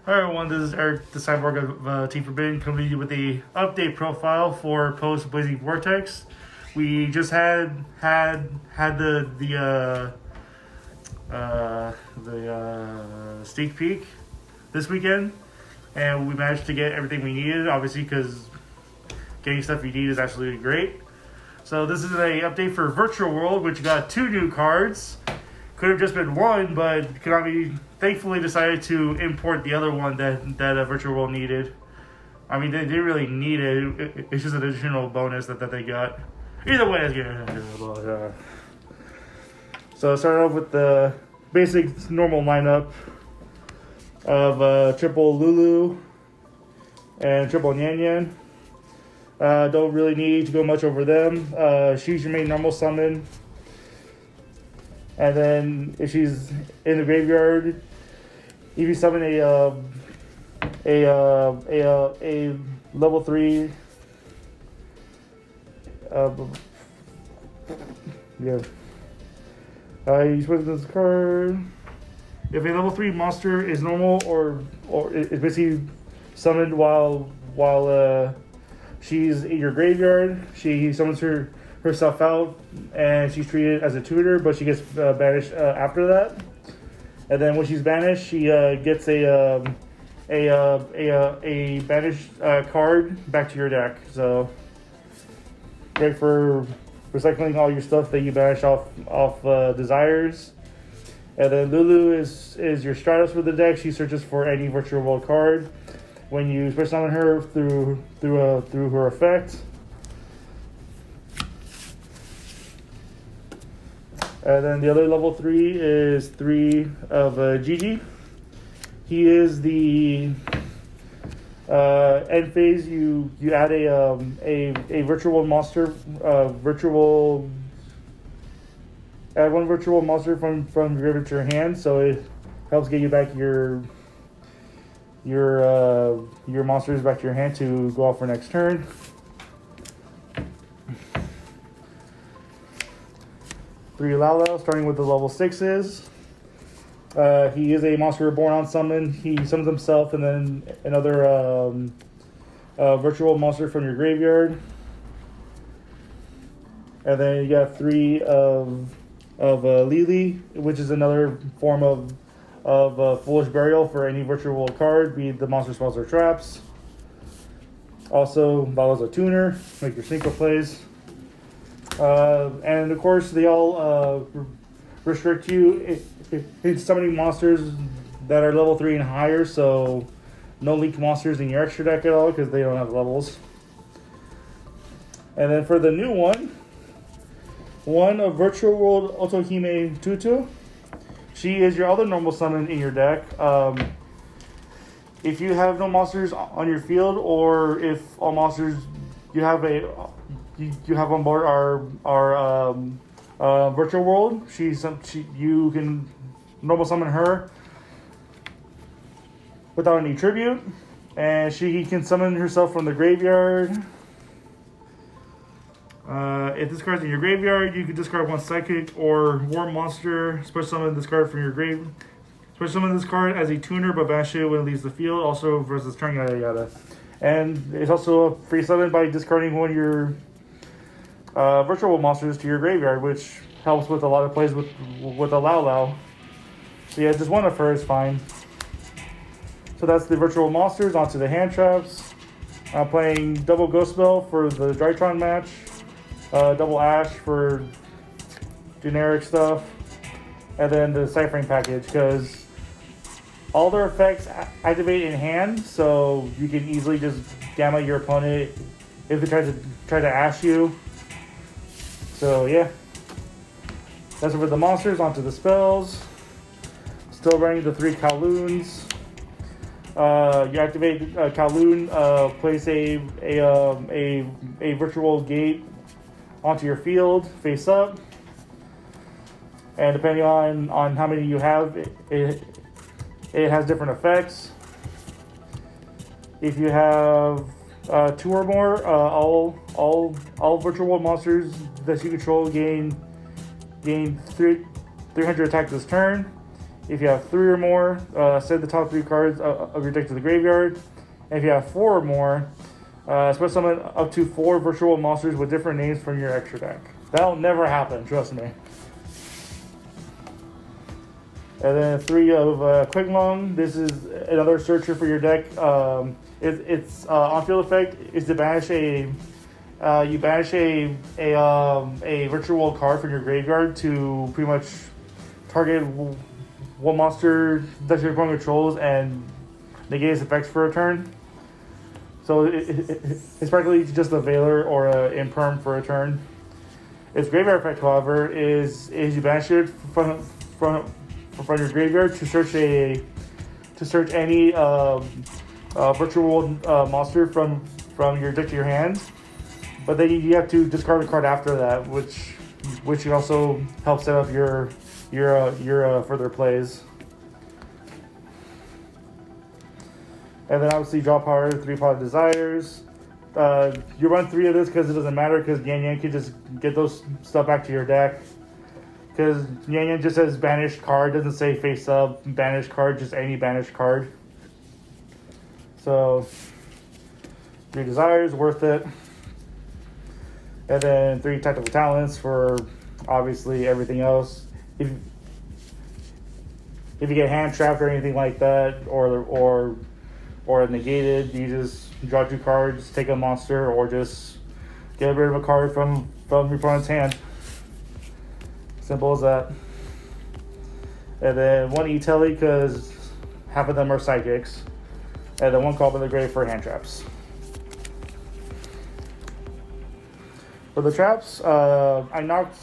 Hi everyone, this is Eric, the Cyborg of Team Forbidden, coming to you with the update profile for post Blazing Vortex. We just had the sneak peek this weekend, and we managed to get everything we needed. Obviously, because getting stuff you need is absolutely great. So this is an update for Virtual World, which got 2 new cards. Could have just been one, but Konami thankfully decided to import the other one that Virtual World needed. I mean, they didn't really need it. It's just an additional bonus that they got. Either way, it's good. So start off with the basic normal lineup of triple Lulu and triple Nyan Nyan. Don't really need to go much over them. She's your main normal summon. And then if she's in the graveyard, if you summon a level 3 you put this card. If a level 3 monster is normal or is basically summoned while she's in your graveyard, she summons herself out, and she's treated as a tutor, but she gets banished after that. And then when she's banished, she gets a banished card back to your deck. So great for recycling all your stuff that you banish off desires. And then Lulu is your Stratos for the deck. She searches for any Virtual World card. When you special summon her through her effect. And then the other level 3 is 3 of Gigi. He is the end phase. You add a virtual monster, add one virtual monster from your graveyard to your hand, so it helps get you back your monsters back to your hand to go off for next turn. Three Lala, starting with the level 6s. He is a monster born on summon. He summons himself and then another virtual monster from your graveyard. And then you got 3 of Lily, which is another form of Foolish Burial for any virtual world card, be it the monster spells or traps. Also, Lala's a tuner, make your synchro plays. And of course, they all restrict you in summoning monsters that are level 3 and higher, so no link monsters in your extra deck at all because they don't have levels. And then for the new one of Virtual World Otohime Tutu. She is your other normal summon in your deck. If you have no monsters on your field, or if all monsters you have on board are Virtual World, you can normal summon her without any tribute, and she can summon herself from the graveyard. If this card's in your graveyard, you can discard 1 psychic or war monster, special summon this card from your grave. Special summon this card as a tuner, but banish it when it leaves the field. Also versus turn, yada yada. And it's also a free summon by discarding one of your virtual monsters to your graveyard, which helps with a lot of plays with a Lao. So yeah, just one of her is fine. So that's the virtual monsters. Onto the hand traps. I'm playing double Ghost Spell for the Drytron match. Double Ash for generic stuff. And then the Ciphering package, because all their effects activate in hand, so you can easily just gamma your opponent if they try to Ash you. So yeah, that's it for the monsters. Onto the spells. Still running the 3 Kowloons. You activate Kowloon, place a virtual gate onto your field, face up, and depending on how many you have, it has different effects. If you have 2 or more, all virtual world monsters that you control gain 300 attack this turn. If you have 3 or more, send the top 3 cards of your deck to the graveyard. And if you have 4 or more, special summon up to 4 virtual monsters with different names from your extra deck. That'll never happen, trust me. And then 3 of Quick Long. This is another searcher for your deck. It's on field effect is to banish you banish a virtual card from your graveyard to pretty much target one monster that your opponent controls and negate its effects for a turn. So it's practically just a Veiler or an Imperm for a turn. Its graveyard effect, however, is you banish it from your graveyard to search any virtual monster from your deck to your hand. But then you have to discard a card after that, which also helps set up your further plays. And then obviously draw power, 3 Pot of Desires. You run 3 of this because it doesn't matter, because Yan Yan can just get those stuff back to your deck. Because Yan Yan just says banished card, doesn't say face up, banished card, just any banished card. So 3 Desires, worth it. And then 3 Tactical Talents for obviously everything else. If you get hand trapped or anything like that, or negated, you just draw 2 cards, take a monster, or just get rid of a card from your opponent's hand. Simple as that. And then 1 E-Telly, because half of them are psychics. And then 1 Call by the Grave for hand traps. For the traps, I knocked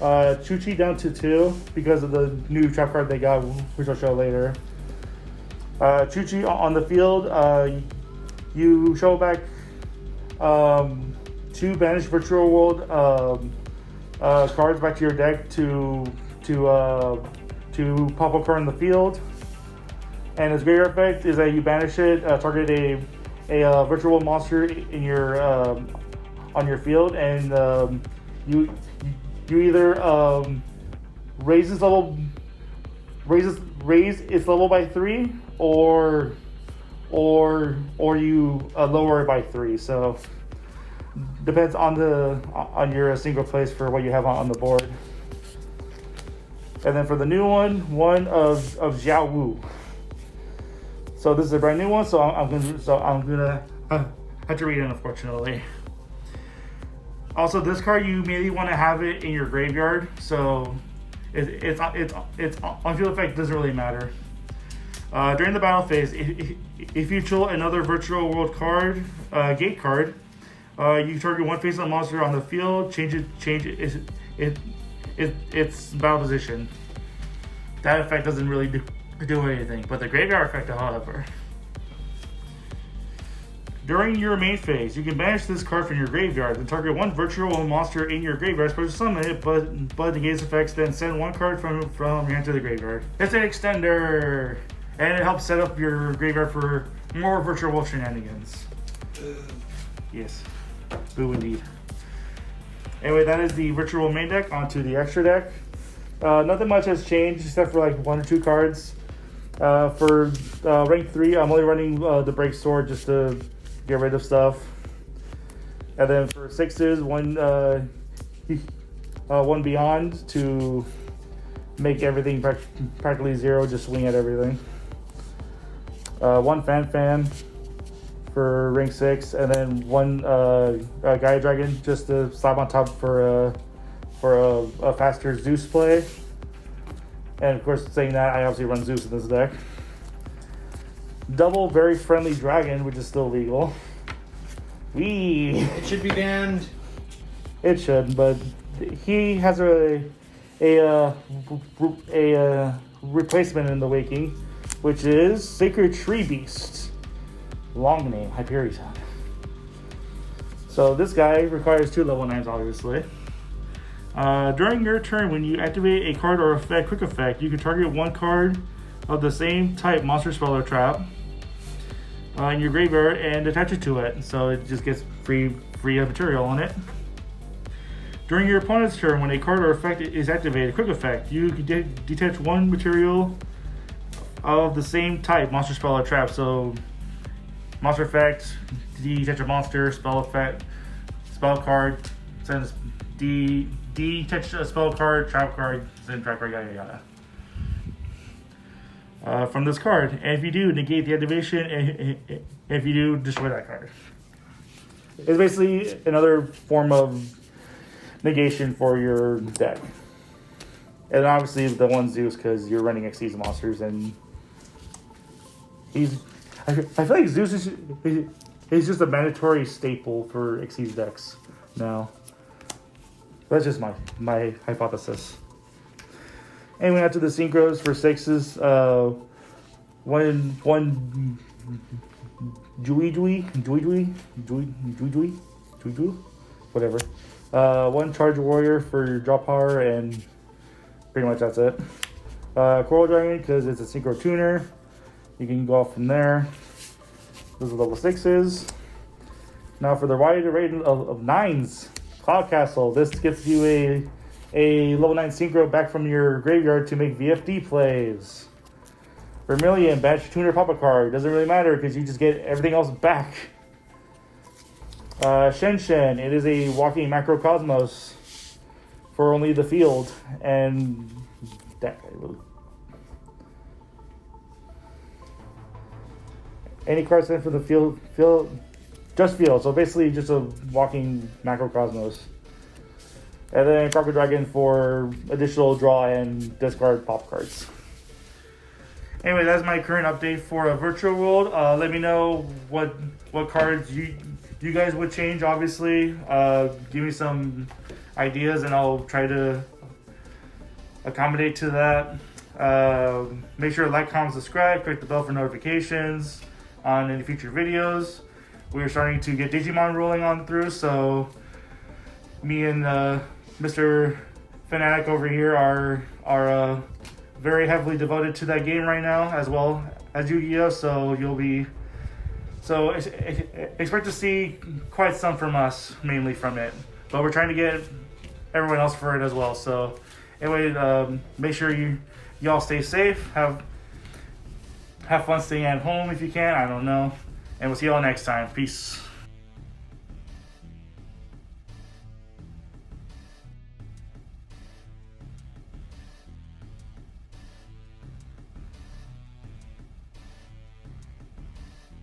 Chuchi down to 2 because of the new trap card they got, which I'll show later. Chuchi on the field, you show back 2 banished virtual world cards back to your deck to pop a card in the field. And its graveyard effect is that you banish it, target a virtual monster in your on your field, and you either raise its level by 3, or you lower it by 3. So depends on your single place for what you have on the board. And then for the new one of Xiao Wu. So this is a brand new one, so I'm gonna have to read it, unfortunately. Also, this card, you maybe want to have it in your graveyard, so it's on field effect doesn't really matter. During the battle phase, if you chill another virtual world card, gate card, you target 1 face-up monster on the field, change its battle position. That effect doesn't really do anything, but the graveyard effect, however. During your main phase, you can banish this card from your graveyard, then target 1 virtual monster in your graveyard, special summon it, but negate its effects, then send 1 card from your hand to the graveyard. It's an extender, and it helps set up your graveyard for more virtual shenanigans. Yes, boo indeed. Anyway, that is the virtual main deck. Onto the extra deck. Nothing much has changed except for like 1 or 2 cards. For rank 3, I'm only running the Break Sword just to get rid of stuff. And then for 6s, one Beyond to make everything practically 0, just swing at everything. 1 Fan for rank 6, and then 1 Gaia Dragon just to slap on top for a faster Zeus play. And of course, saying that, I obviously run Zeus in this deck. Double Very Friendly Dragon, which is still legal. It should be banned. It should, but he has a replacement in the Waking, which is Sacred Tree Beast. Long name, Hyperion. So this guy requires 2 level 9s, obviously. During your turn, when you activate a card or effect, quick effect, you can target 1 card of the same type, monster, spell, or trap, in your graveyard and attach it to it. So it just gets free material on it. During your opponent's turn, when a card or effect is activated, quick effect, you can detach one material of the same type, monster, spell, or trap. So, monster effect, detach a monster, spell effect, spell card, sends detach a spell card, trap card, send trap card, yada yada. From this card, and if you do, negate the activation, and if you do, destroy that card. It's basically another form of negation for your deck. And obviously the one Zeus, because you're running Xyz monsters, and I feel like Zeus is just a mandatory staple for Xyz decks now. That's just my hypothesis. Anyway, after the synchros for 6s, one Jui, whatever. One charge warrior for your draw power, and pretty much that's it. Coral Dragon, because it's a synchro tuner. You can go off from there. Those are level 6s. Now for the wide array of 9s, Cloud Castle. This gets you a level 9 synchro back from your graveyard to make VFD plays. Vermilion, Badge Tuner Pop-Up card. Doesn't really matter because you just get everything else back. Shen, it is a walking macrocosmos for only the field. And that, any card sent from the field, just field. So basically just a walking macrocosmos. And then Crocodile Dragon for additional draw and discard pop cards. Anyway, that's my current update for a virtual world. Let me know what cards you guys would change, obviously. Give me some ideas and I'll try to accommodate to that. Make sure to like, comment, subscribe, click the bell for notifications on any future videos. We're starting to get Digimon rolling on through, so me and Mr. Fanatic over here are very heavily devoted to that game right now, as well as Yu-Gi-Oh! So expect to see quite some from us, mainly from it. But we're trying to get everyone else for it as well. So anyway, make sure y'all stay safe. Have fun staying at home if you can. I don't know. And we'll see y'all next time. Peace.